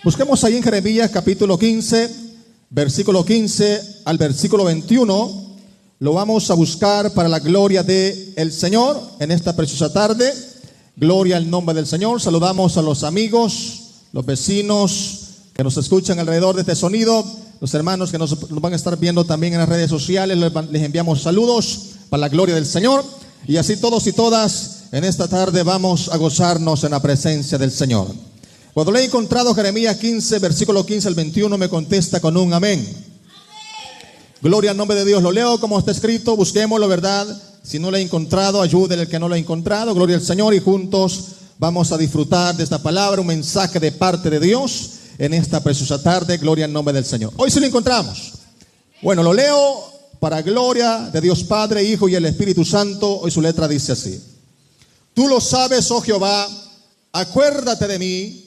Busquemos ahí en Jeremías capítulo 15, versículo 15 al versículo 21. Lo vamos a buscar para la gloria del Señor en esta preciosa tarde. Gloria al nombre del Señor. Saludamos a los amigos, los vecinos que nos escuchan alrededor de este sonido, los hermanos que nos van a estar viendo también en las redes sociales. Les enviamos saludos para la gloria del Señor. Y así todos y todas en esta tarde vamos a gozarnos en la presencia del Señor. Cuando le he encontrado Jeremías 15, versículo 15 al 21, me contesta con un amén. Gloria al nombre de Dios. Lo leo como está escrito, busquémoslo, ¿verdad? Si no lo he encontrado, ayúdenle al que no lo ha encontrado. Gloria al Señor, y juntos vamos a disfrutar de esta palabra, un mensaje de parte de Dios en esta preciosa tarde. Gloria al nombre del Señor. Hoy sí lo encontramos. Bueno, lo leo para gloria de Dios Padre, Hijo y el Espíritu Santo. Hoy su letra dice así: Tú lo sabes, oh Jehová, acuérdate de mí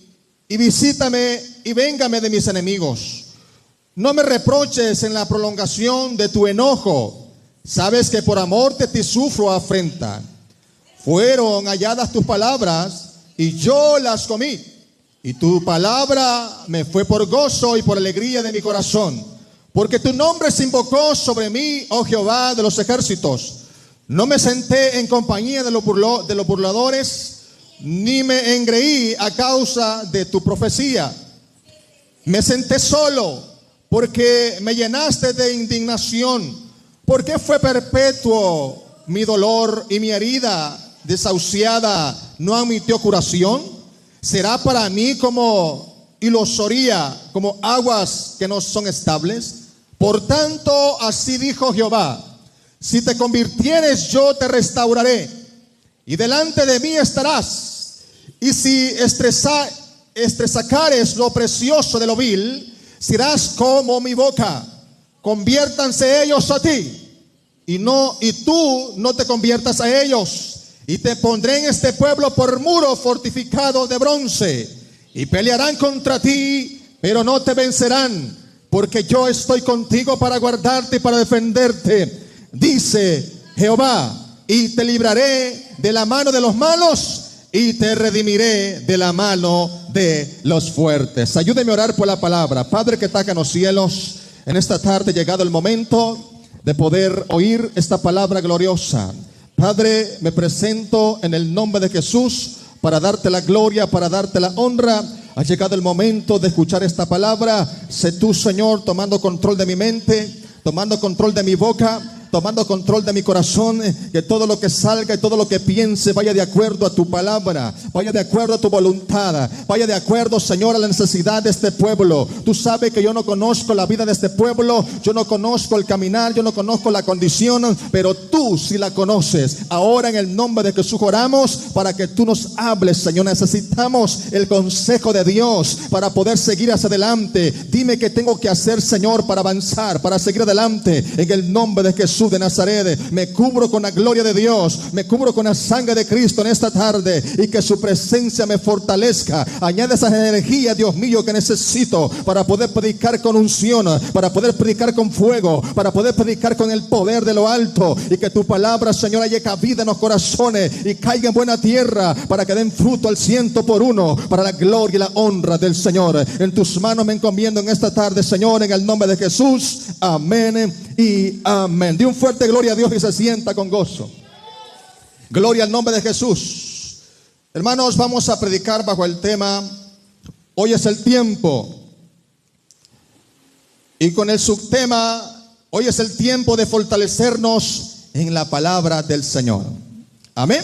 y visítame y véngame de mis enemigos. No me reproches en la prolongación de tu enojo. Sabes que por amor de ti sufro afrenta. Fueron halladas tus palabras y yo las comí. Y tu palabra me fue por gozo y por alegría de mi corazón. Porque tu nombre se invocó sobre mí, oh Jehová de los ejércitos. No me senté en compañía de los burladores, ni me engreí a causa de tu profecía. Me senté solo, porque me llenaste de indignación. Porque fue perpetuo mi dolor y mi herida desahuciada no admitió curación. Será para mí como ilusoria, como aguas que no son estables. Por tanto, así dijo Jehová: si te convirtieres, yo te restauraré, y delante de mí estarás. Y si estresacares lo precioso de lo vil, serás como mi boca. Conviértanse ellos a ti, y tú no te conviertas a ellos. Y te pondré en este pueblo por muro fortificado de bronce, y pelearán contra ti, pero no te vencerán, porque yo estoy contigo para guardarte y para defenderte, dice Jehová. Y te libraré de la mano de los malos, y te redimiré de la mano de los fuertes. Ayúdeme a orar por la palabra. Padre que está en los cielos, en esta tarde ha llegado el momento de poder oír esta palabra gloriosa. Padre, me presento en el nombre de Jesús para darte la gloria, para darte la honra. Ha llegado el momento de escuchar esta palabra. Sé tú, Señor, tomando control de mi mente, tomando control de mi boca, tomando control de mi corazón, que todo lo que salga y todo lo que piense vaya de acuerdo a tu palabra, vaya de acuerdo a tu voluntad, vaya de acuerdo, Señor, a la necesidad de este pueblo. Tú sabes que yo no conozco la vida de este pueblo, yo no conozco el caminar, yo no conozco la condición, pero tú sí la conoces. Ahora en el nombre de Jesús oramos para que tú nos hables, Señor. Necesitamos el consejo de Dios para poder seguir hacia adelante. Dime qué tengo que hacer, Señor, para avanzar, para seguir adelante. En el nombre de Jesús de Nazaret, me cubro con la gloria de Dios, me cubro con la sangre de Cristo en esta tarde, y que su presencia me fortalezca. Añade esa energía, Dios mío, que necesito para poder predicar con unción, para poder predicar con fuego, para poder predicar con el poder de lo alto, y que tu palabra, Señor, haya cabida en los corazones y caiga en buena tierra para que den fruto al 100%, para la gloria y la honra del Señor. En tus manos me encomiendo en esta tarde, Señor, en el nombre de Jesús. Amén y amén. De un fuerte gloria a Dios y se sienta con gozo. Gloria al nombre de Jesús. Hermanos, vamos a predicar bajo el tema Hoy es el tiempo, y con el subtema Hoy es el tiempo de fortalecernos en la palabra del Señor. Amén.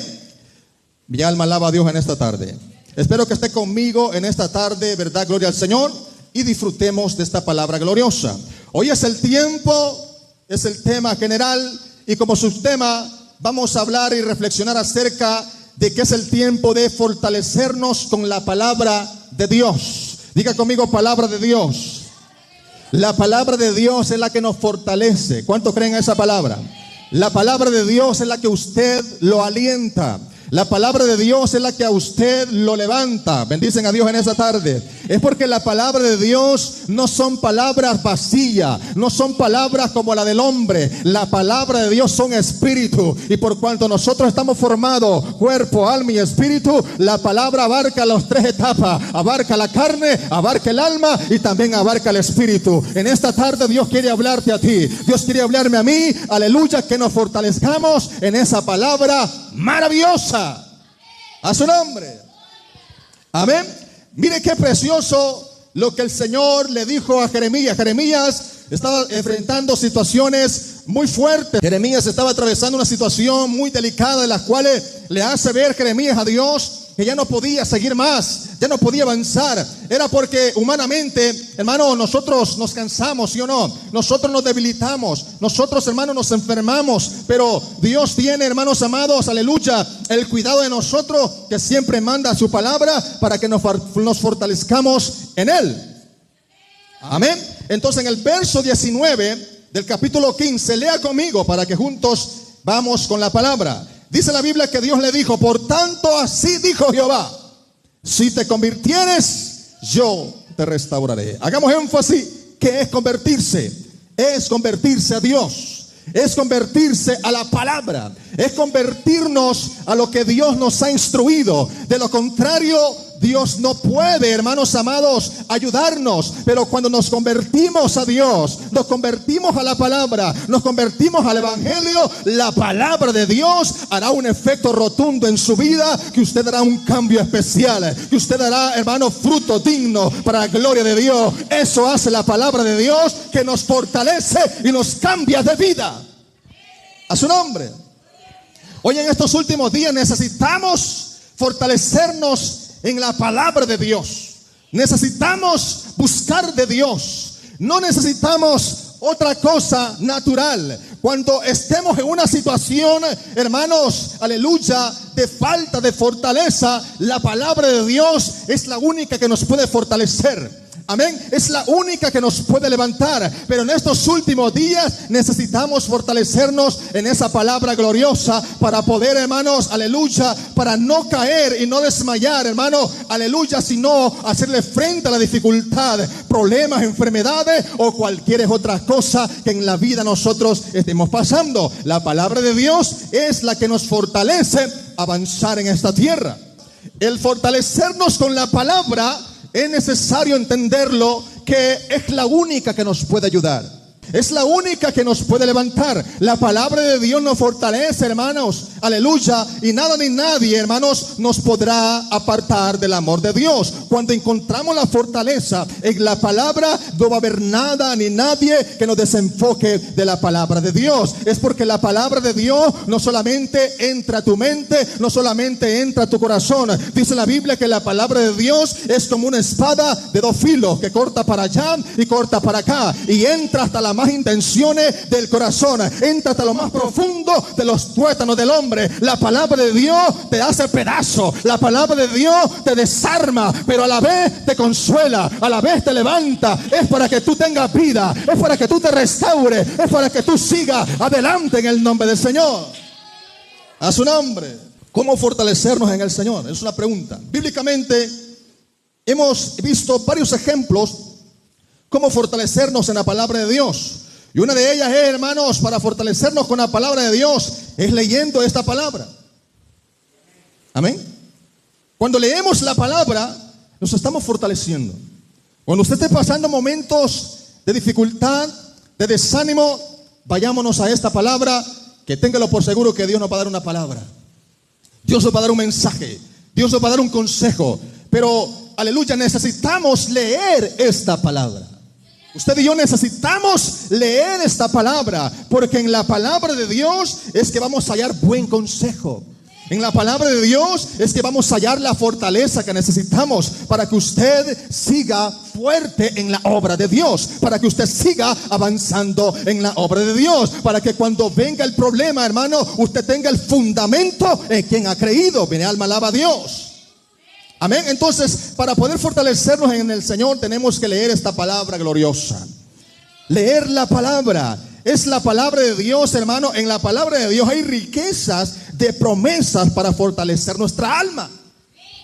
Mi alma alaba a Dios en esta tarde. Espero que esté conmigo en esta tarde, ¿verdad? Gloria al Señor, y disfrutemos de esta palabra gloriosa. Hoy es el tiempo, es el tema general, y como subtema vamos a hablar y reflexionar acerca de que es el tiempo de fortalecernos con la palabra de Dios. Diga conmigo, palabra de Dios. La palabra de Dios es la que nos fortalece. ¿Cuánto creen en esa palabra? La palabra de Dios es la que usted lo alienta. La palabra de Dios es la que a usted lo levanta. Bendicen a Dios en esa tarde. Es porque la palabra de Dios no son palabras vacías, no son palabras como la del hombre. La palabra de Dios son espíritu. Y por cuanto nosotros estamos formados, cuerpo, alma y espíritu, la palabra abarca las tres etapas. Abarca la carne, abarca el alma y también abarca el espíritu. En esta tarde Dios quiere hablarte a ti. Dios quiere hablarme a mí. Aleluya, que nos fortalezcamos en esa palabra maravillosa. A su nombre. Amén. Mire qué precioso lo que el Señor le dijo a Jeremías. Jeremías estaba enfrentando situaciones muy fuertes. Jeremías estaba atravesando una situación muy delicada, de las cuales le hace ver Jeremías a Dios que ya no podía seguir más, ya no podía avanzar. Era porque humanamente, hermano, nosotros nos cansamos, ¿sí o no? Nosotros nos debilitamos, nosotros, hermanos, nos enfermamos. Pero Dios tiene, hermanos amados, aleluya, el cuidado de nosotros, que siempre manda su palabra para que nos fortalezcamos en Él. Amén. Entonces en el verso 19 del capítulo 15, lea conmigo para que juntos vamos con la palabra. Dice la Biblia que Dios le dijo: por tanto así dijo Jehová, si te convirtieres, yo te restauraré. Hagamos énfasis que es convertirse a Dios, es convertirse a la palabra, es convertirnos a lo que Dios nos ha instruido. De lo contrario, Dios no puede, hermanos amados, ayudarnos. Pero cuando nos convertimos a Dios, nos convertimos a la palabra, nos convertimos al evangelio, la palabra de Dios hará un efecto rotundo en su vida, que usted hará un cambio especial, que usted hará, hermano, fruto digno para la gloria de Dios. Eso hace la palabra de Dios, que nos fortalece y nos cambia de vida. A su nombre. Hoy en estos últimos días necesitamos fortalecernos en la palabra de Dios. Necesitamos buscar de Dios. No necesitamos otra cosa natural. Cuando estemos en una situación, hermanos, aleluya, de falta de fortaleza, la palabra de Dios es la única que nos puede fortalecer. Amén. Es la única que nos puede levantar. Pero en estos últimos días necesitamos fortalecernos en esa palabra gloriosa para poder, hermanos, aleluya, para no caer y no desmayar, hermano, aleluya, sino hacerle frente a la dificultad, problemas, enfermedades o cualquier otra cosa que en la vida nosotros estemos pasando. La palabra de Dios es la que nos fortalece a avanzar en esta tierra. El fortalecernos con la palabra, es necesario entenderlo, que es la única que nos puede ayudar. Es la única que nos puede levantar. La palabra de Dios nos fortalece, hermanos, aleluya, y nada ni nadie, hermanos, nos podrá apartar del amor de Dios. Cuando encontramos la fortaleza en la palabra, no va a haber nada ni nadie que nos desenfoque de la palabra de Dios. Es porque la palabra de Dios no solamente entra a tu mente, no solamente entra a tu corazón. Dice la Biblia que la palabra de Dios es como una espada de dos filos, que corta para allá y corta para acá, y entra hasta las más intenciones del corazón, entra hasta lo más profundo de los tuétanos del hombre. La palabra de Dios te hace pedazo, la palabra de Dios te desarma, pero a la vez te consuela, a la vez te levanta. Es para que tú tengas vida, es para que tú te restaures, es para que tú sigas adelante en el nombre del Señor. A su nombre. ¿Cómo fortalecernos en el Señor? Es una pregunta. Bíblicamente hemos visto varios ejemplos cómo fortalecernos en la palabra de Dios. Y una de ellas es, hermanos, para fortalecernos con la palabra de Dios, es leyendo esta palabra. Amén. Cuando leemos la palabra, nos estamos fortaleciendo. Cuando usted esté pasando momentos de dificultad, de desánimo, vayámonos a esta palabra, que téngalo por seguro que Dios nos va a dar una palabra. Dios nos va a dar un mensaje. Dios nos va a dar un consejo. Pero, aleluya, necesitamos leer esta palabra. Usted y yo necesitamos leer esta palabra, porque en la palabra de Dios es que vamos a hallar buen consejo. En la palabra de Dios es que vamos a hallar la fortaleza que necesitamos para que usted siga fuerte en la obra de Dios, para que usted siga avanzando en la obra de Dios, para que cuando venga el problema, hermano, usted tenga el fundamento en quien ha creído. Mi alma alaba a Dios. Amén. Entonces, para poder fortalecernos en el Señor, tenemos que leer esta palabra gloriosa. Leer la palabra. Es la palabra de Dios, hermano. En la palabra de Dios hay riquezas de promesas para fortalecer nuestra alma.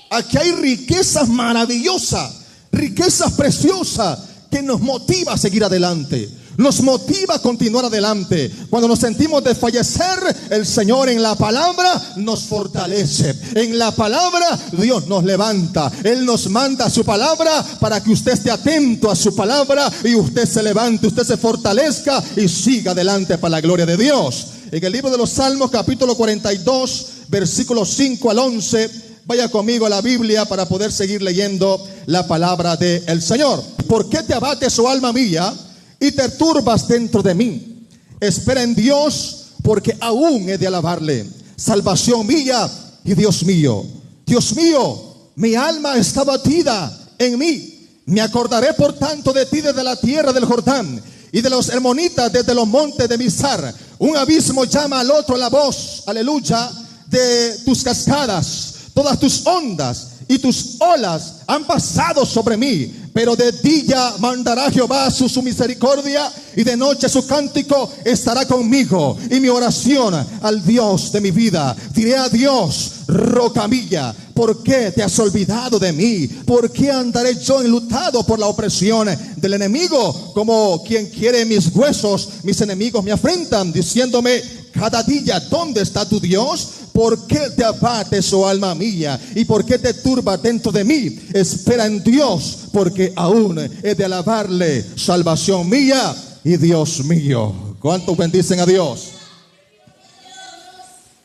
Aquí hay riquezas maravillosas. riqueza preciosa que nos motiva a seguir adelante, nos motiva a continuar adelante. Cuando nos sentimos desfallecer, el Señor en la palabra nos fortalece. En la palabra Dios nos levanta. Él nos manda su palabra para que usted esté atento a su palabra y usted se levante, usted se fortalezca y siga adelante para la gloria de Dios. En el libro de los Salmos, capítulo 42, versículos 5 al 11, vaya conmigo a la Biblia para poder seguir leyendo la palabra del Señor. ¿Por qué te abates, oh alma mía, y te turbas dentro de mí? Espera en Dios, porque aún he de alabarle, salvación mía y Dios mío. Dios mío, mi alma está batida en mí. Me acordaré por tanto de ti desde la tierra del Jordán y de los hermonitas desde los montes de Mizar. Un abismo llama al otro la voz, aleluya, de tus cascadas. Todas tus ondas y tus olas han pasado sobre mí, pero de día mandará Jehová su misericordia y de noche su cántico estará conmigo y mi oración al Dios de mi vida. Diré a Dios, roca mía, ¿por qué te has olvidado de mí? ¿Por qué andaré yo enlutado por la opresión del enemigo? Como quien quiere mis huesos, mis enemigos me afrentan, diciéndome cada día, ¿dónde está tu Dios? ¿Por qué te abates, oh alma mía? ¿Y por qué te turbas dentro de mí? Espera en Dios, porque aún he de alabarle, salvación mía y Dios mío. ¿Cuántos bendicen a Dios?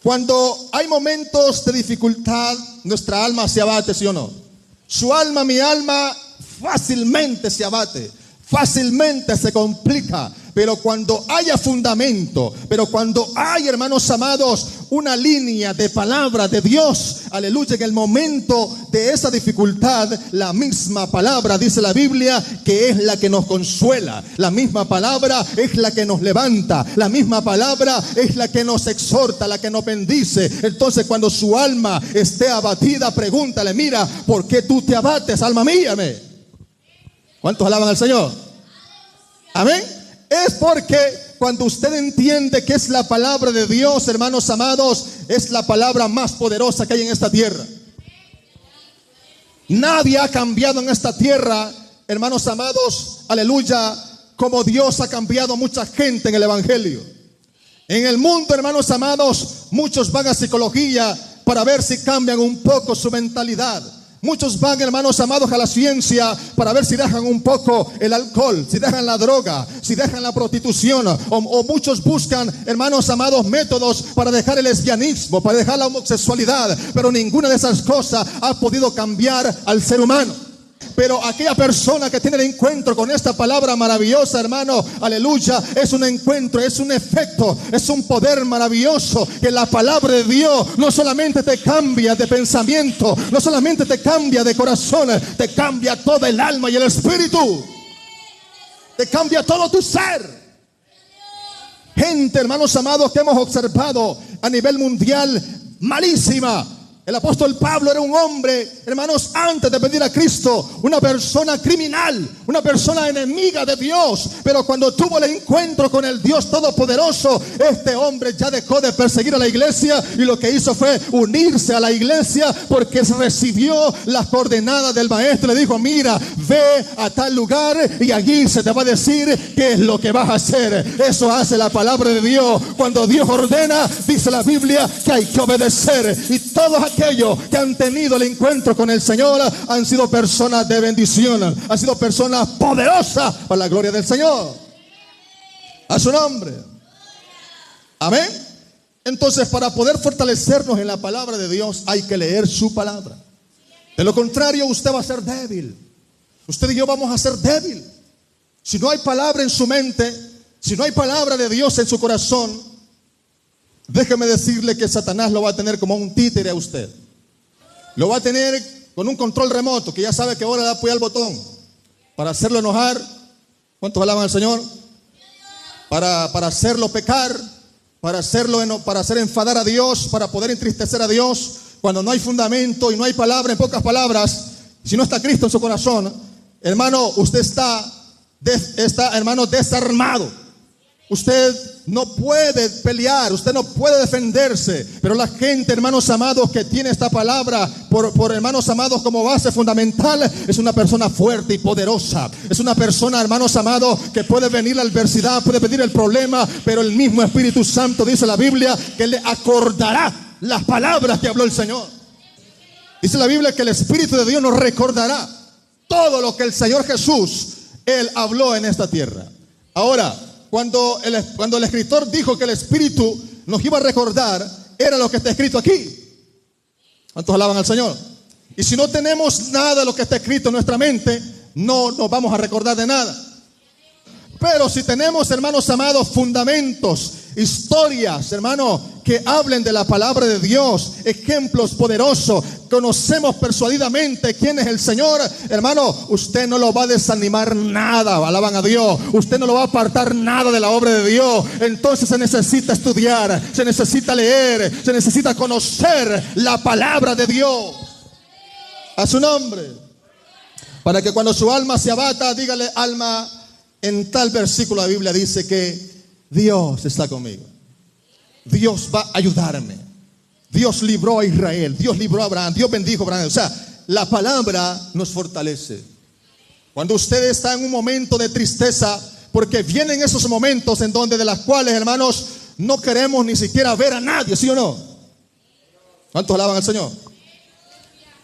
Cuando hay momentos de dificultad, nuestra alma se abate, ¿sí o no? Su alma, mi alma, fácilmente se abate, fácilmente se complica. Pero cuando haya fundamento, pero cuando hay, hermanos amados, una línea de palabra de Dios, aleluya, en el momento de esa dificultad, la misma palabra, dice la Biblia, que es la que nos consuela. La misma palabra es la que nos levanta. La misma palabra es la que nos exhorta, la que nos bendice. Entonces, cuando su alma esté abatida, pregúntale, mira, ¿por qué tú te abates, alma mía? ¿Cuántos alaban al Señor? Amén. Es porque cuando usted entiende que es la palabra de Dios, hermanos amados, es la palabra más poderosa que hay en esta tierra. Nadie ha cambiado en esta tierra, hermanos amados, aleluya, como Dios ha cambiado a mucha gente en el evangelio. En el mundo, hermanos amados, muchos van a psicología para ver si cambian un poco su mentalidad. Muchos van, hermanos amados, a la ciencia para ver si dejan un poco el alcohol, si dejan la droga, si dejan la prostitución. O muchos buscan, hermanos amados, métodos para dejar el lesbianismo, para dejar la homosexualidad. Pero ninguna de esas cosas ha podido cambiar al ser humano. Pero aquella persona que tiene el encuentro con esta palabra maravillosa, hermano, aleluya, es un encuentro, es un efecto, es un poder maravilloso. Que la palabra de Dios no solamente te cambia de pensamiento, no solamente te cambia de corazón, te cambia todo el alma y el espíritu, te cambia todo tu ser. Gente, hermanos amados, que hemos observado a nivel mundial, malísima. El apóstol Pablo era un hombre, hermanos, antes de venir a Cristo, una persona criminal, una persona enemiga de Dios. Pero cuando tuvo el encuentro con el Dios Todopoderoso, este hombre ya dejó de perseguir a la iglesia y lo que hizo fue unirse a la iglesia, porque recibió las coordenadas del maestro. Le dijo, mira, ve a tal lugar y allí se te va a decir qué es lo que vas a hacer. Eso hace la palabra de Dios. Cuando Dios ordena, dice la Biblia que hay que obedecer. Y todos aquellos que han tenido el encuentro con el Señor han sido personas de bendición, han sido personas poderosas para la gloria del Señor. A su nombre. Amén. Entonces, para poder fortalecernos en la palabra de Dios, hay que leer su palabra. De lo contrario, usted va a ser débil. Usted y yo vamos a ser débil. Si no hay palabra en su mente, si no hay palabra de Dios en su corazón, déjeme decirle que Satanás lo va a tener como un títere a usted. Lo va a tener con un control remoto, que ya sabe que ahora le apoya el botón para hacerlo enojar. ¿Cuántos alaban al Señor? Para hacerlo pecar, para hacer enfadar a Dios, para poder entristecer a Dios. Cuando no hay fundamento y no hay palabra, en pocas palabras, si no está Cristo en su corazón, hermano, usted está hermano, desarmado. Usted no puede pelear, usted no puede defenderse, pero la gente, hermanos amados, que tiene esta palabra por hermanos amados como base fundamental, es una persona fuerte y poderosa. Es una persona, hermanos amados, que puede venir la adversidad, puede venir el problema, pero el mismo Espíritu Santo, dice la Biblia, que le acordará las palabras que habló el Señor. Dice la Biblia que el Espíritu de Dios nos recordará todo lo que el Señor Jesús, Él habló en esta tierra. Ahora, cuando el escritor dijo que el Espíritu nos iba a recordar, era lo que está escrito aquí. ¿Cuántos alaban al Señor? Y si no tenemos nada de lo que está escrito en nuestra mente, no nos vamos a recordar de nada. Pero si tenemos, hermanos amados, fundamentos, historias, hermanos, que hablen de la palabra de Dios, ejemplos poderosos, conocemos persuadidamente quién es el Señor, hermano, usted no lo va a desanimar nada, alaban a Dios, usted no lo va a apartar nada de la obra de Dios. Entonces se necesita estudiar, se necesita leer, se necesita conocer la palabra de Dios. A su nombre. Para que cuando su alma se abata, dígale: alma, en tal versículo la Biblia dice que Dios está conmigo. Dios va a ayudarme. Dios libró a Israel. Dios libró a Abraham. Dios bendijo a Abraham. O sea, la palabra nos fortalece. Cuando usted está en un momento de tristeza, porque vienen esos momentos en donde de las cuales, hermanos, no queremos ni siquiera ver a nadie, ¿sí o no? ¿Cuántos alaban al Señor?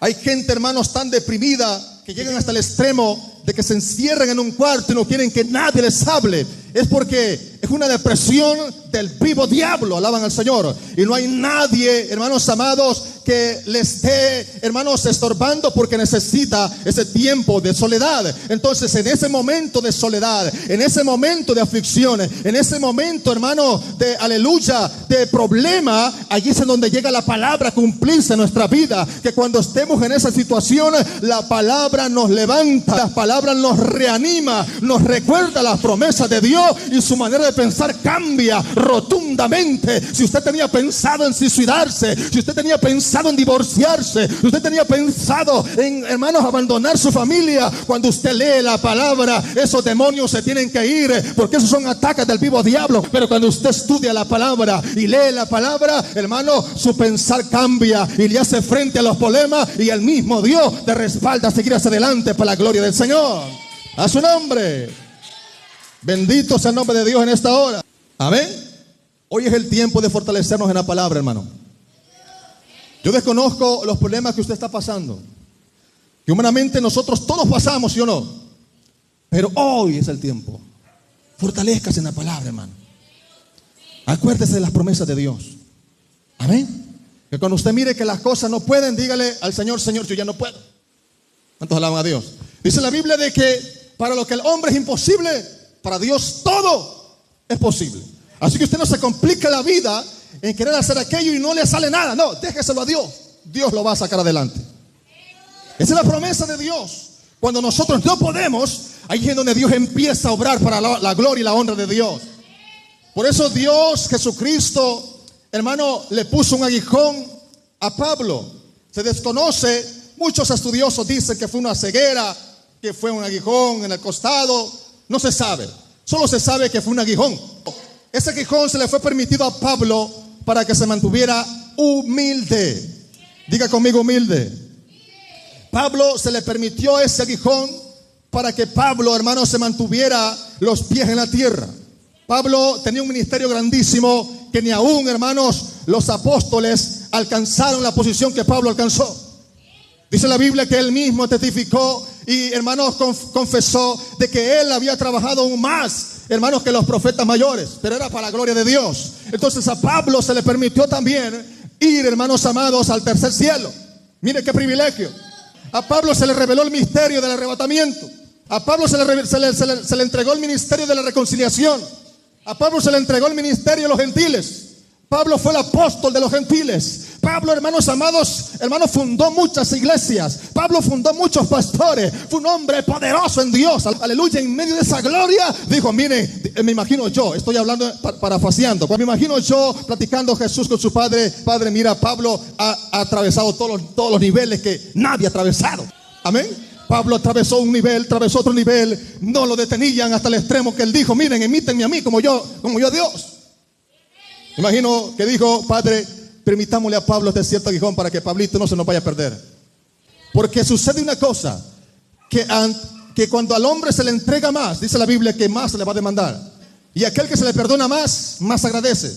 Hay gente, hermanos, tan deprimida que llegan hasta el extremo de que se encierran en un cuarto y no quieren que nadie les hable. Es porque es una depresión del vivo diablo, alaban al Señor. Y no hay nadie, hermanos amados, que le esté, hermanos, estorbando, porque necesita ese tiempo de soledad. Entonces, en ese momento de soledad, en ese momento de aflicciones, en ese momento, hermano, de aleluya, de problema, allí es en donde llega la palabra a cumplirse en nuestra vida. Que cuando estemos en esa situación, la palabra nos levanta, la palabra nos reanima, nos recuerda las promesas de Dios, y su manera de pensar cambia rotundamente. Si usted tenía pensado en suicidarse, si usted tenía pensado en divorciarse, si usted tenía pensado en, hermanos, abandonar su familia, cuando usted lee la palabra, esos demonios se tienen que ir, porque esos son ataques del vivo diablo. Pero cuando usted estudia la palabra y lee la palabra, hermano, su pensar cambia y le hace frente a los problemas, y el mismo Dios te respalda a seguir hacia adelante para la gloria del Señor. A su nombre. Bendito sea el nombre de Dios en esta hora. Amén. Hoy es el tiempo de fortalecernos en la palabra, hermano. Yo desconozco los problemas que usted está pasando, que humanamente nosotros todos pasamos, ¿sí o no? Pero hoy es el tiempo. Fortalezcase en la palabra, hermano. Acuérdese de las promesas de Dios. Amén. Que cuando usted mire que las cosas no pueden, dígale al Señor: Señor, yo ya no puedo. ¿Cuántos alaban a Dios? Dice la Biblia de que para lo que el hombre es imposible, para Dios todo es posible. Así que usted no se complica la vida en querer hacer aquello y no le sale nada. No, déjeselo a Dios. Dios lo va a sacar adelante. Esa es la promesa de Dios. Cuando nosotros no podemos, ahí es donde Dios empieza a obrar para la gloria y la honra de Dios. Por eso Dios, Jesucristo, hermano, le puso un aguijón a Pablo. Se desconoce, muchos estudiosos dicen que fue una ceguera, que fue un aguijón en el costado. No se sabe, solo se sabe que fue un aguijón. Ese aguijón se le fue permitido a Pablo para que se mantuviera humilde. Diga conmigo: humilde. Pablo se le permitió ese aguijón para que Pablo, hermano, se mantuviera los pies en la tierra. Pablo tenía un ministerio grandísimo que ni aún, hermanos, los apóstoles alcanzaron la posición que Pablo alcanzó. Dice la Biblia que él mismo testificó y, hermanos, confesó de que él había trabajado aún más, hermanos, que los profetas mayores, pero era para la gloria de Dios. Entonces a Pablo se le permitió también ir, hermanos amados, al tercer cielo. Mire qué privilegio. A Pablo se le reveló el misterio del arrebatamiento. A Pablo se le entregó el ministerio de la reconciliación. A Pablo se le entregó el ministerio de los gentiles. Pablo fue el apóstol de los gentiles. Pablo, hermanos amados, hermanos, fundó muchas iglesias. Pablo fundó muchos pastores. Fue un hombre poderoso en Dios. Aleluya. En medio de esa gloria dijo: mire, me imagino yo, estoy hablando parafaseando, me imagino yo platicando Jesús con su padre: Padre, mira, Pablo ha atravesado todos los niveles que nadie ha atravesado. Amén. Pablo atravesó un nivel, atravesó otro nivel, no lo detenían hasta el extremo que él dijo, miren, imítenme a mí como yo a Dios. Imagino que dijo, Padre, permitámosle a Pablo este cierto aguijón para que Pablito no se nos vaya a perder. Porque sucede una cosa, que cuando al hombre se le entrega más, dice la Biblia que más se le va a demandar. Y aquel que se le perdona más agradece.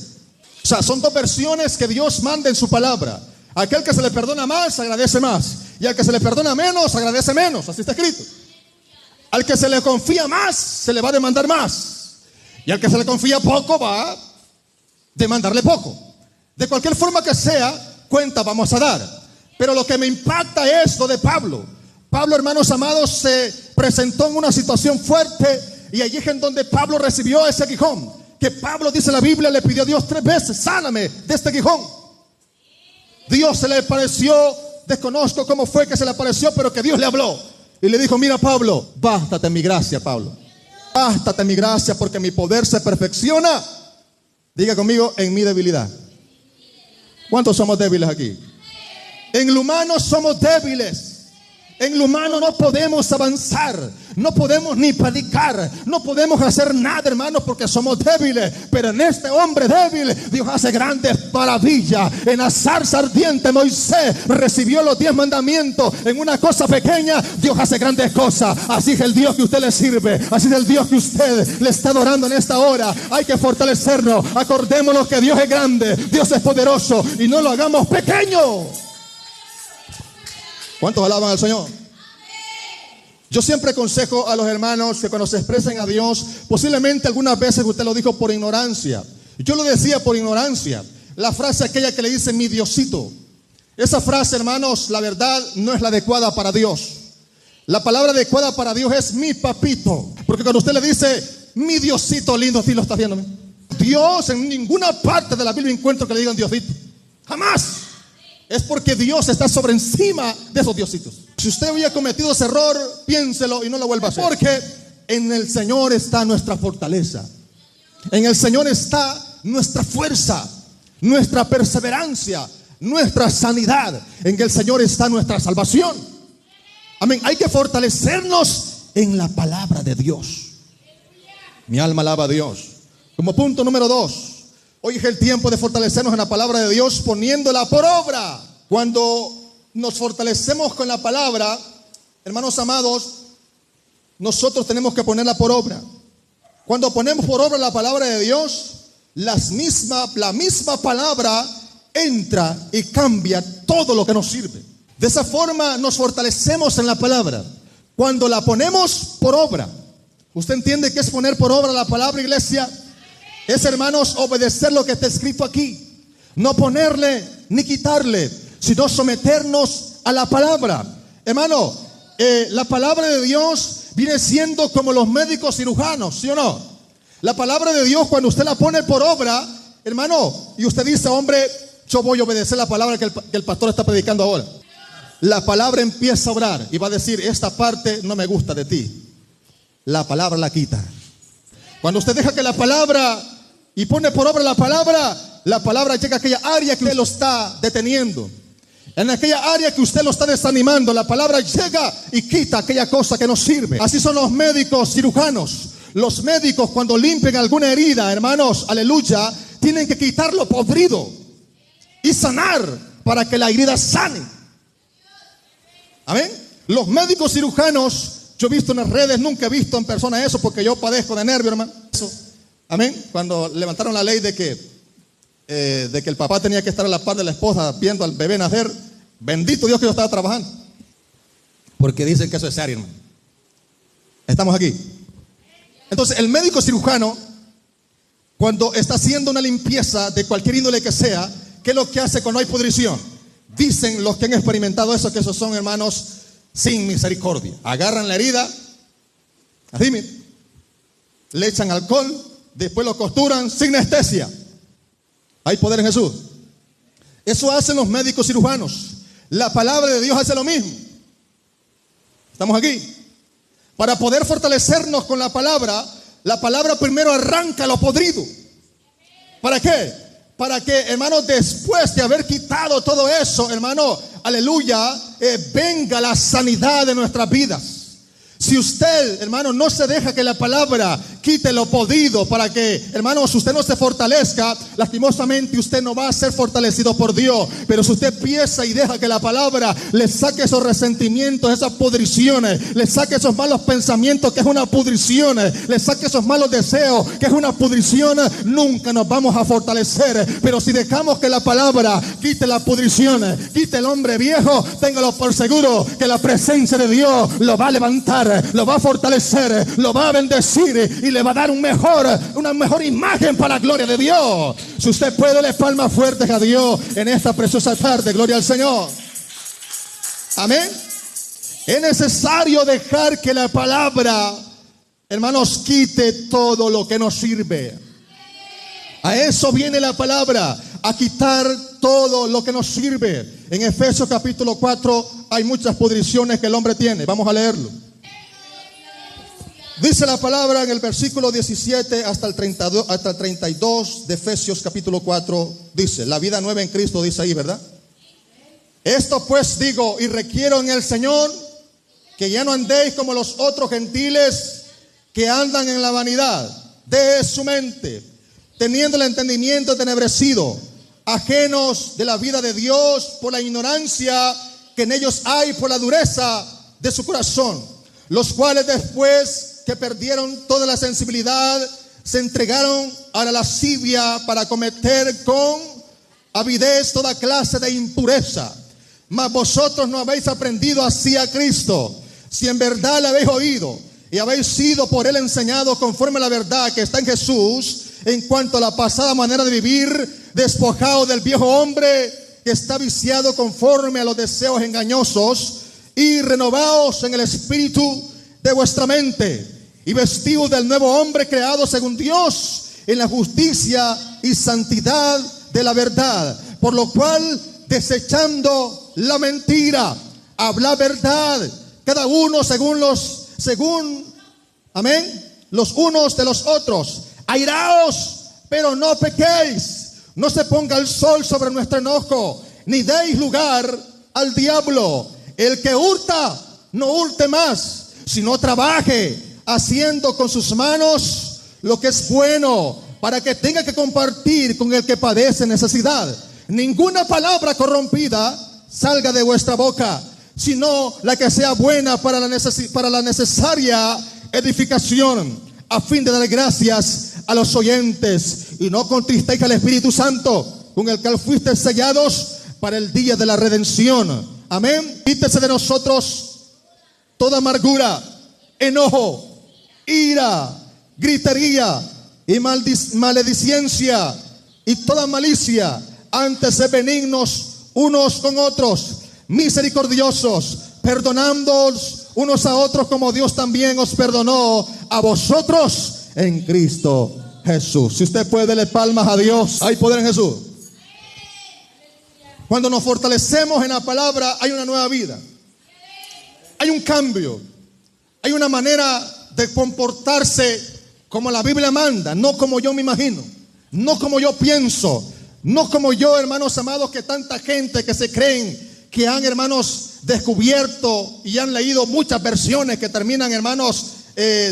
O sea, son dos versiones que Dios manda en su palabra. Aquel que se le perdona más, agradece más. Y al que se le perdona menos, agradece menos. Así está escrito. Al que se le confía más, se le va a demandar más. Y al que se le confía poco, va a demandarle poco. De cualquier forma que sea, cuenta vamos a dar. Pero lo que me impacta es lo de Pablo. Pablo, hermanos amados, se presentó en una situación fuerte. Y allí es en donde Pablo recibió ese aguijón. Que Pablo, dice la Biblia, le pidió a Dios 3 veces, sáname de este aguijón. Dios se le apareció, desconozco cómo fue que se le apareció, pero que Dios le habló. Y le dijo, mira Pablo, bástate mi gracia, Pablo. Bástate mi gracia porque mi poder se perfecciona. Diga conmigo, en mi debilidad. ¿Cuántos somos débiles aquí? En lo humano somos débiles. En lo humano no podemos avanzar, no podemos ni predicar, no podemos hacer nada, hermanos, porque somos débiles. Pero en este hombre débil, Dios hace grandes maravillas. En la zarza ardiente, Moisés recibió los 10 mandamientos. En una cosa pequeña, Dios hace grandes cosas. Así es el Dios que usted le sirve, así es el Dios que usted le está adorando en esta hora. Hay que fortalecernos. Acordémonos que Dios es grande, Dios es poderoso, y no lo hagamos pequeño. ¿Cuántos alaban al Señor? Yo siempre aconsejo a los hermanos que cuando se expresen a Dios, posiblemente algunas veces usted lo dijo por ignorancia. Yo lo decía por ignorancia. La frase aquella que le dice mi Diosito. Esa frase, hermanos, la verdad no es la adecuada para Dios. La palabra adecuada para Dios es mi papito. Porque cuando usted le dice mi Diosito lindo, ¿sí lo está viendo? Dios, en ninguna parte de la Biblia encuentro que le digan Diosito. Jamás. Es porque Dios está sobre encima de esos diositos. Si usted había cometido ese error, piénselo y no lo vuelva a hacer. Porque en el Señor está nuestra fortaleza. En el Señor está nuestra fuerza, nuestra perseverancia, nuestra sanidad. En el Señor está nuestra salvación. Amén. Hay que fortalecernos en la palabra de Dios. Mi alma alaba a Dios. Como punto número 2. Hoy es el tiempo de fortalecernos en la palabra de Dios poniéndola por obra. Cuando nos fortalecemos con la palabra, hermanos amados, nosotros tenemos que ponerla por obra. Cuando ponemos por obra la palabra de Dios, la misma palabra entra y cambia todo lo que nos sirve. De esa forma nos fortalecemos en la palabra. Cuando la ponemos por obra. ¿Usted entiende qué es poner por obra la palabra, iglesia? Es, hermanos, obedecer lo que está escrito aquí. No ponerle ni quitarle, sino someternos a la palabra. Hermano, la palabra de Dios viene siendo como los médicos cirujanos, ¿sí o no? La palabra de Dios, cuando usted la pone por obra, hermano, y usted dice, hombre, yo voy a obedecer la palabra que el pastor está predicando ahora. La palabra empieza a obrar y va a decir, esta parte no me gusta de ti. La palabra la quita. Cuando usted deja que la palabra y pone por obra la palabra llega a aquella área que usted lo está deteniendo. En aquella área que usted lo está desanimando, la palabra llega y quita aquella cosa que no sirve. Así son los médicos cirujanos. Los médicos cuando limpian alguna herida, hermanos, aleluya, tienen que quitar lo podrido y sanar para que la herida sane. Amén. Los médicos cirujanos, yo he visto en las redes, nunca he visto en persona eso porque yo padezco de nervio, hermano. Eso. Amén. Cuando levantaron la ley de que el papá tenía que estar a la par de la esposa viendo al bebé nacer, bendito Dios que yo estaba trabajando. Porque dicen que eso es serio, hermano. Estamos aquí. Entonces, el médico cirujano, cuando está haciendo una limpieza de cualquier índole que sea, ¿qué es lo que hace cuando hay pudrición? Dicen los que han experimentado eso, que esos son, hermanos, sin misericordia. Agarran la herida, así mismo, le echan alcohol, después lo costuran sin anestesia. Hay poder en Jesús. Eso hacen los médicos cirujanos. La palabra de Dios hace lo mismo. Estamos aquí. Para poder fortalecernos con la palabra primero arranca lo podrido. ¿Para qué? para que, hermano, después de haber quitado todo eso, hermano, aleluya, venga la sanidad de nuestras vidas. Si usted, hermano, no se deja que la palabra quite lo podido para que, hermanos, usted no se fortalezca, lastimosamente usted no va a ser fortalecido por Dios. Pero si usted piensa y deja que la palabra le saque esos resentimientos, esas pudriciones, le saque esos malos pensamientos, que es una pudrición, le saque esos malos deseos, que es una pudrición, nunca nos vamos a fortalecer. Pero si dejamos que la palabra quite la pudrición, quite el hombre viejo, téngalo por seguro que la presencia de Dios lo va a levantar, lo va a fortalecer, lo va a bendecir y le va a dar una mejor imagen para la gloria de Dios. Si usted puede, le palmas fuertes a Dios en esta preciosa tarde. Gloria al Señor. Amén. Es necesario dejar que la palabra, hermanos, quite todo lo que nos sirve. A eso viene la palabra, a quitar todo lo que nos sirve. En Efesios capítulo 4 hay muchas pudriciones que el hombre tiene. Vamos a leerlo. Dice la palabra en el versículo 17 hasta el 32 de Efesios capítulo 4. Dice, la vida nueva en Cristo, dice ahí, ¿verdad? Esto pues digo y requiero en el Señor, que ya no andéis como los otros gentiles que andan en la vanidad de su mente, teniendo el entendimiento entenebrecido, ajenos de la vida de Dios por la ignorancia que en ellos hay por la dureza de su corazón, los cuales después que perdieron toda la sensibilidad, se entregaron a la lascivia para cometer con avidez toda clase de impureza. Mas vosotros no habéis aprendido así a Cristo, si en verdad le habéis oído y habéis sido por él enseñados conforme a la verdad que está en Jesús, en cuanto a la pasada manera de vivir, despojado del viejo hombre que está viciado conforme a los deseos engañosos, y renovaos en el espíritu de vuestra mente, y vestidos del nuevo hombre creado según Dios en la justicia y santidad de la verdad, por lo cual, desechando la mentira, habla verdad, cada uno según los unos de los otros. Airaos, pero no pequéis. No se ponga el sol sobre nuestro enojo, ni deis lugar al diablo. El que hurta, no hurte más, sino trabaje, haciendo con sus manos lo que es bueno, para que tenga que compartir con el que padece necesidad. Ninguna palabra corrompida salga de vuestra boca, sino la que sea buena para la necesaria edificación, a fin de dar gracias a los oyentes. Y no contristéis al Espíritu Santo, con el cual fuisteis sellados para el día de la redención. Amén. Quítese de nosotros toda amargura, enojo, ira, gritería y maledicencia y toda malicia. Antes de benignos unos con otros, misericordiosos, perdonándoos unos a otros como Dios también os perdonó a vosotros en Cristo Jesús. Si usted puede, darle palmas a Dios. Hay poder en Jesús. Cuando nos fortalecemos en la palabra, hay una nueva vida, hay un cambio, hay una manera de comportarse como la Biblia manda, no como yo me imagino, no como yo pienso, no como yo, hermanos amados, que tanta gente que se creen que han, hermanos, descubierto y han leído muchas versiones que terminan, hermanos,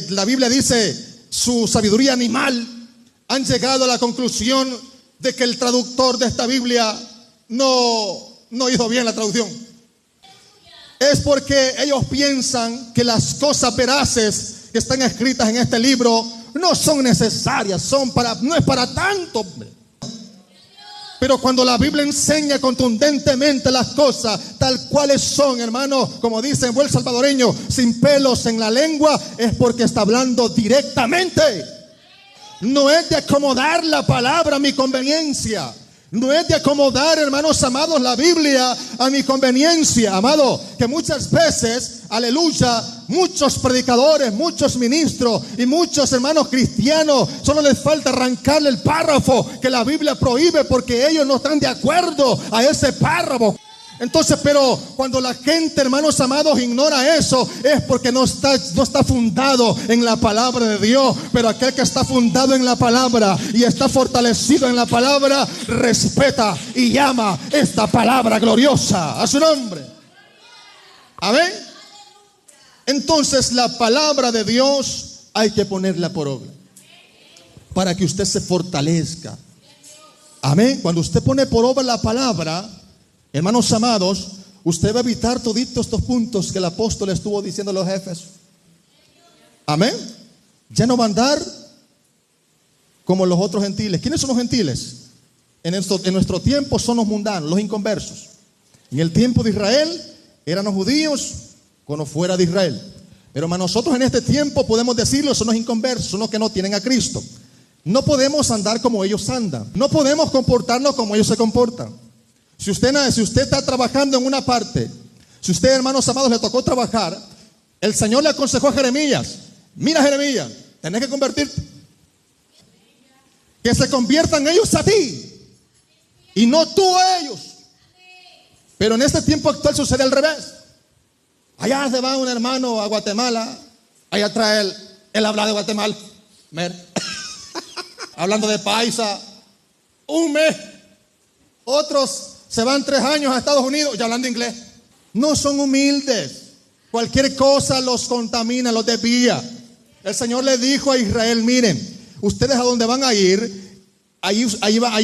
la Biblia dice su sabiduría animal, han llegado a la conclusión de que el traductor de esta Biblia no hizo bien la traducción. Es porque ellos piensan que las cosas veraces que están escritas en este libro no son necesarias, no es para tanto. Pero cuando la Biblia enseña contundentemente las cosas tal cuales son, hermanos, como dice en buen salvadoreño, sin pelos en la lengua, es porque está hablando directamente. No es de acomodar la palabra a mi conveniencia. No es de acomodar, hermanos amados, la Biblia a mi conveniencia, amado, que muchas veces, aleluya, muchos predicadores, muchos ministros y muchos hermanos cristianos, solo les falta arrancarle el párrafo que la Biblia prohíbe porque ellos no están de acuerdo a ese párrafo. Entonces, pero cuando la gente, hermanos amados, ignora eso, es porque no está fundado en la palabra de Dios. Pero aquel que está fundado en la palabra y está fortalecido en la palabra, respeta y llama esta palabra gloriosa a su nombre. Amén. Entonces, la palabra de Dios hay que ponerla por obra para que usted se fortalezca. Amén. Cuando usted pone por obra la palabra, hermanos amados, usted va a evitar toditos estos puntos que el apóstol estuvo diciendo a los jefes. Amén. Ya no va a andar como los otros gentiles. ¿Quiénes son los gentiles? En nuestro tiempo son los mundanos, los inconversos. En el tiempo de Israel eran los judíos cuando fuera de Israel. Pero nosotros en este tiempo podemos decirlo, son los inconversos, son los que no tienen a Cristo. No podemos andar como ellos andan. No podemos comportarnos como ellos se comportan. Si usted está trabajando en una parte, si usted, hermanos amados, le tocó trabajar, el Señor le aconsejó a Jeremías: mira, Jeremías, tenés que convertirte. Que se conviertan ellos a ti y no tú a ellos. Pero en este tiempo actual sucede al revés. Allá se va un hermano a Guatemala, allá trae él habla de Guatemala, hablando de paisa, un mes. Otros se van 3 años a Estados Unidos y hablando inglés. No son humildes. Cualquier cosa los contamina, los desvía. El Señor le dijo a Israel: miren, ustedes a donde van a ir, ahí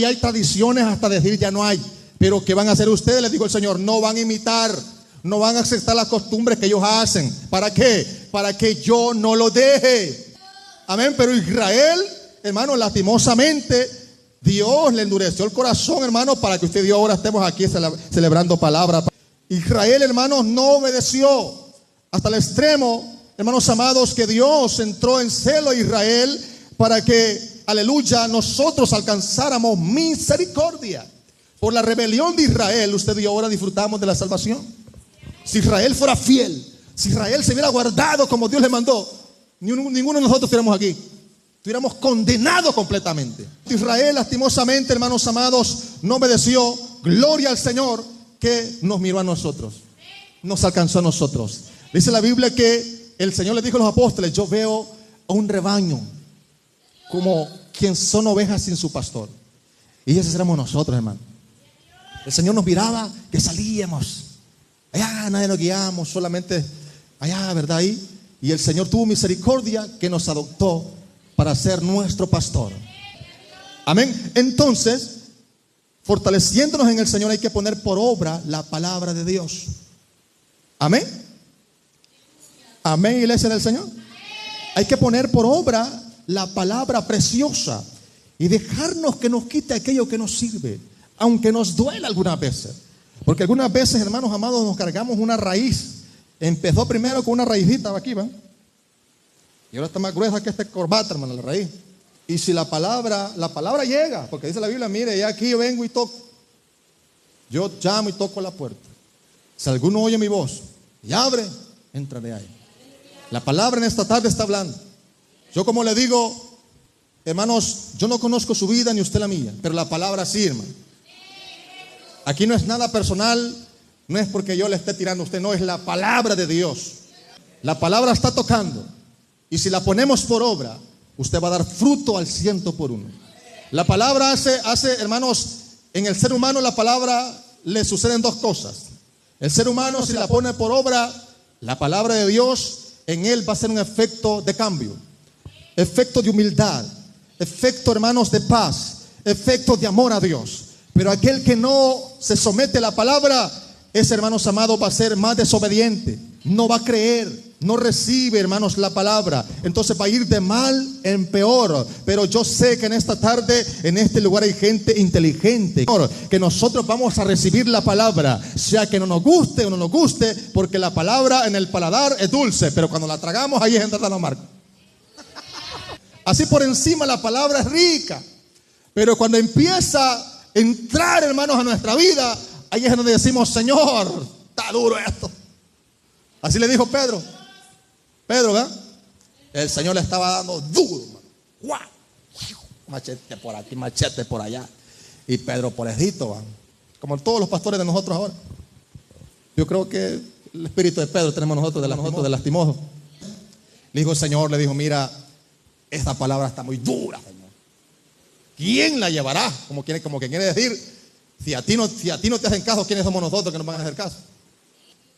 hay tradiciones hasta decir ya no hay. Pero ¿qué van a hacer ustedes? Les dijo el Señor: no van a imitar, no van a aceptar las costumbres que ellos hacen. ¿Para qué? Para que yo no lo deje. Amén. Pero Israel, hermano, lastimosamente Dios le endureció el corazón, hermano, para que usted y yo ahora estemos aquí celebrando palabra. Israel, hermanos, no obedeció hasta el extremo, hermanos amados, que Dios entró en celo a Israel para que, aleluya, nosotros alcanzáramos misericordia. Por la rebelión de Israel, usted y yo ahora disfrutamos de la salvación. Si Israel fuera fiel, si Israel se hubiera guardado como Dios le mandó, ninguno de nosotros estuviéramos aquí. Estuviéramos condenados completamente. Israel, lastimosamente, hermanos amados, no obedeció. Gloria al Señor que nos miró a nosotros, nos alcanzó a nosotros. Dice la Biblia que el Señor le dijo a los apóstoles: yo veo a un rebaño como quien son ovejas sin su pastor. Y esos éramos nosotros, hermano. El Señor nos miraba que salíamos. Allá nadie nos guiamos, solamente allá, ¿verdad? Ahí. Y el Señor tuvo misericordia que nos adoptó para ser nuestro pastor. Amén. Entonces, fortaleciéndonos en el Señor, hay que poner por obra la palabra de Dios. Amén. Amén, iglesia del Señor. Hay que poner por obra la palabra preciosa y dejarnos que nos quite aquello que nos sirve, aunque nos duela algunas veces. Porque algunas veces, hermanos amados, nos cargamos una raíz. Empezó primero con una raícita aquí, ¿va? Y ahora está más gruesa que este corbata, hermano, la raíz. Y si la palabra llega, porque dice la Biblia: mire, ya aquí yo vengo y toco. Yo llamo y toco la puerta. Si alguno oye mi voz y abre, entraré ahí. La palabra en esta tarde está hablando. Yo, como le digo, hermanos, yo no conozco su vida ni usted la mía, pero la palabra sí, hermano. Aquí no es nada personal, no es porque yo le esté tirando a usted, no, es la palabra de Dios. La palabra está tocando. Y si la ponemos por obra, usted va a dar fruto al 100%. La palabra hace, hermanos, en el ser humano la palabra le suceden 2 cosas. El ser humano, si la pone por obra, la palabra de Dios, en él va a ser un efecto de cambio, efecto de humildad, efecto, hermanos, de paz, efecto de amor a Dios. Pero aquel que no se somete a la palabra, ese, hermanos amados, va a ser más desobediente, no va a creer, no recibe, hermanos, la palabra. Entonces va a ir de mal en peor. Pero yo sé que en esta tarde, en este lugar, hay gente inteligente, que nosotros vamos a recibir la palabra, sea que no nos guste o no nos guste, porque la palabra en el paladar es dulce, pero cuando la tragamos, ahí es entrada lo amargo. Así por encima la palabra es rica, pero cuando empieza a entrar, hermanos, a nuestra vida, ahí es donde decimos: Señor, está duro esto. Así le dijo Pedro, ¿verdad? El Señor le estaba dando duro, ¡guau! Machete por aquí, machete por allá. Y Pedro, pobrecito, como todos los pastores de nosotros ahora. Yo creo que el espíritu de Pedro tenemos nosotros de lastimoso. Le dijo el Señor, le dijo, mira, esta palabra está muy dura, Señor. ¿Quién la llevará? Como que quiere decir, si a ti no te hacen caso, ¿quiénes somos nosotros que nos van a hacer caso?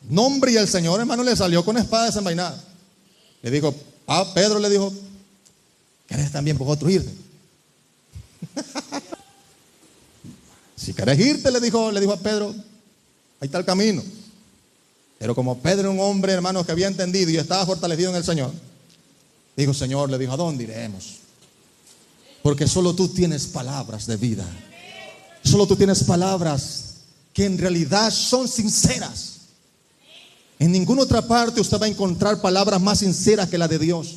Nombre, y el Señor, hermano, le salió con espada desenvainada. Le dijo, Pedro le dijo, ¿querés también vosotros irte? Si querés irte, le dijo a Pedro, ahí está el camino. Pero como Pedro era un hombre, hermanos, que había entendido y estaba fortalecido en el Señor, dijo, Señor, le dijo, ¿a dónde iremos? Porque solo tú tienes palabras de vida. Solo tú tienes palabras que en realidad son sinceras. En ninguna otra parte usted va a encontrar palabras más sinceras que la de Dios.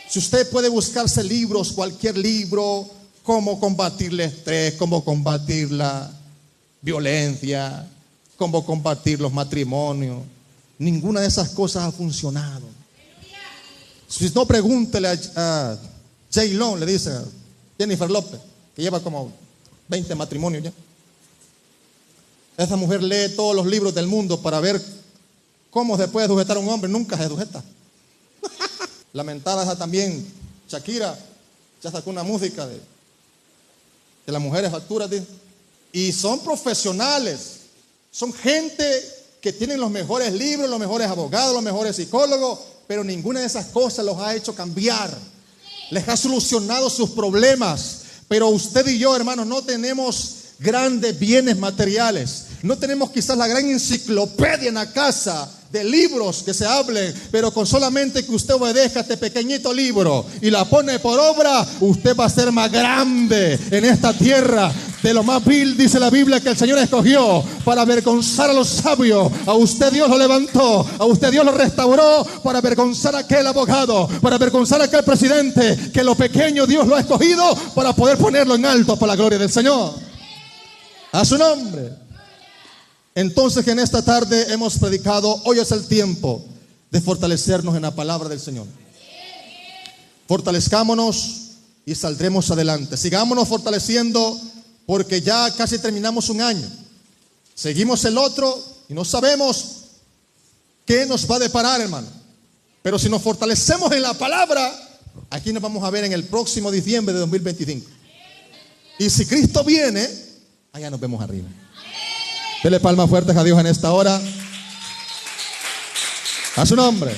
Si usted puede buscarse libros, cualquier libro, cómo combatir el estrés, cómo combatir la violencia, cómo combatir los matrimonios, ninguna de esas cosas ha funcionado. Si no, pregúntele a J-Lo, le dice a Jennifer López, que lleva como 20 matrimonios ya. Esa mujer lee todos los libros del mundo para ver cómo se puede sujetar a un hombre. Nunca se sujeta. Lamentada esa también, Shakira, ya sacó una música de las mujeres facturas, dice. Y son profesionales, son gente que tienen los mejores libros, los mejores abogados, los mejores psicólogos, pero ninguna de esas cosas los ha hecho cambiar, les ha solucionado sus problemas. Pero usted y yo, hermanos, no tenemos grandes bienes materiales, no tenemos quizás la gran enciclopedia en la casa de libros que se hablen, pero con solamente que usted obedezca este pequeñito libro y la pone por obra, usted va a ser más grande en esta tierra. De lo más vil, dice la Biblia, que el Señor escogió para avergonzar a los sabios. A usted Dios lo levantó, a usted Dios lo restauró para avergonzar a aquel abogado, para avergonzar a aquel presidente, que lo pequeño Dios lo ha escogido para poder ponerlo en alto para la gloria del Señor. A su nombre. Entonces, que en esta tarde hemos predicado, hoy es el tiempo de fortalecernos en la palabra del Señor. Fortalezcámonos y saldremos adelante. Sigámonos fortaleciendo, porque ya casi terminamos un año. Seguimos el otro y no sabemos qué nos va a deparar, hermano. Pero si nos fortalecemos en la palabra, aquí nos vamos a ver en el próximo diciembre de 2025. Y si Cristo viene, allá nos vemos arriba. Dele palmas fuertes a Dios en esta hora. A su nombre.